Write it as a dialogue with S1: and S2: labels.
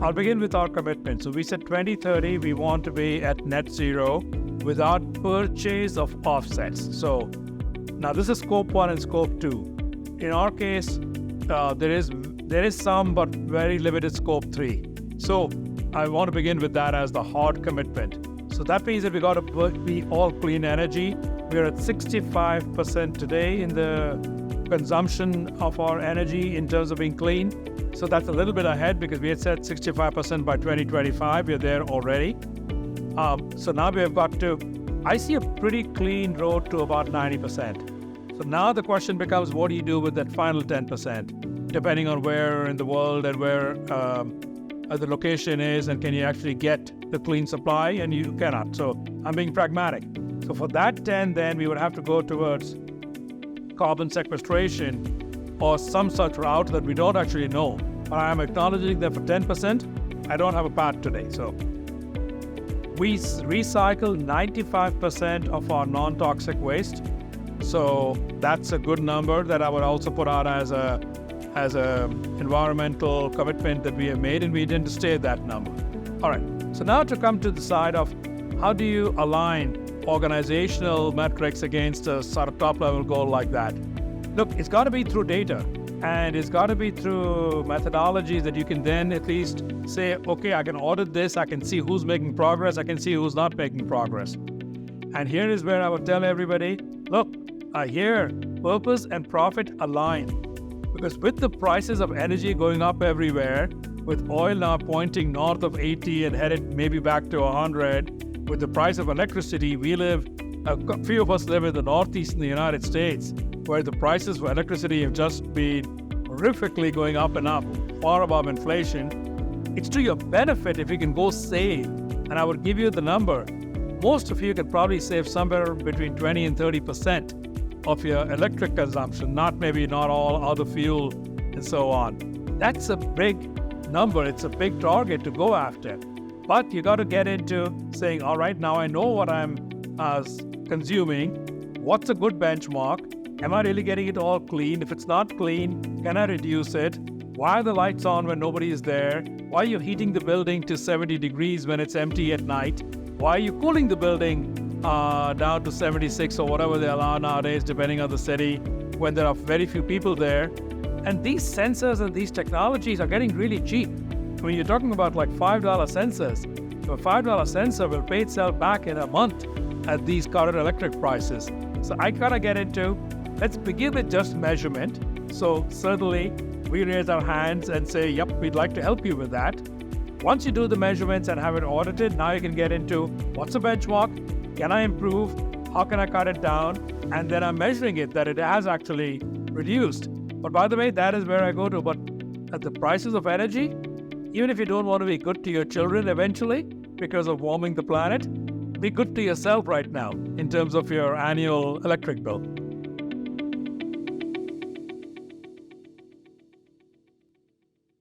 S1: I'll begin with our commitment. So we said 2030, we want to be at net zero without purchase of offsets. So now this is scope 1 and scope 2. In our case, there is some, but very limited scope 3. So I want to begin with that as the hard commitment. So that means that we got to be all clean energy. We're at 65% today in the consumption of our energy in terms of being clean. So that's a little bit ahead because we had said 65% by 2025. We're there already. So now we have got to, I see a pretty clean road to about 90%. So now the question becomes, what do you do with that final 10%, depending on where in the world and where the location is, and can you actually get the clean supply, and you cannot. So I'm being pragmatic. So for that 10, then we would have to go towards carbon sequestration or some such route that we don't actually know. But I am acknowledging that for 10%, I don't have a path today. So we recycle 95% of our non-toxic waste. So that's a good number that I would also put out as a environmental commitment that we have made, and we intend to stay at that number. All right. So now to come to the side of how do you align organizational metrics against a sort of top-level goal like that? Look, it's got to be through data, and it's got to be through methodologies that you can then at least say, okay, I can audit this, I can see who's making progress, I can see who's not making progress. And here is where I would tell everybody, look, here, purpose and profit align. Because with the prices of energy going up everywhere, with oil now pointing north of 80 and headed maybe back to 100, with the price of electricity, a few of us live in the Northeast in the United States, where the prices for electricity have just been horrifically going up and up, far above inflation. It's to your benefit if you can go save. And I would give you the number. Most of you could probably save somewhere between 20 and 30% of your electric consumption, not all other fuel and so on. That's a big number. It's a big target to go after. But you got to get into saying, all right, now I know what I'm consuming. What's a good benchmark? Am I really getting it all clean? If it's not clean, can I reduce it? Why are the lights on when nobody is there? Why are you heating the building to 70 degrees when it's empty at night? Why are you cooling the building down to 76 or whatever they allow nowadays, depending on the city, when there are very few people there? And these sensors and these technologies are getting really cheap. When you're talking about like $5 sensors, a $5 sensor will pay itself back in a month at these current electric prices. So I gotta get into, let's begin with just measurement. So certainly we raise our hands and say, yep, we'd like to help you with that. Once you do the measurements and have it audited, now you can get into what's a benchmark? Can I improve? How can I cut it down? And then I'm measuring it that it has actually reduced. But by the way, that is where I go to. But at the prices of energy, even if you don't want to be good to your children eventually because of warming the planet, be good to yourself right now in terms of your annual electric bill.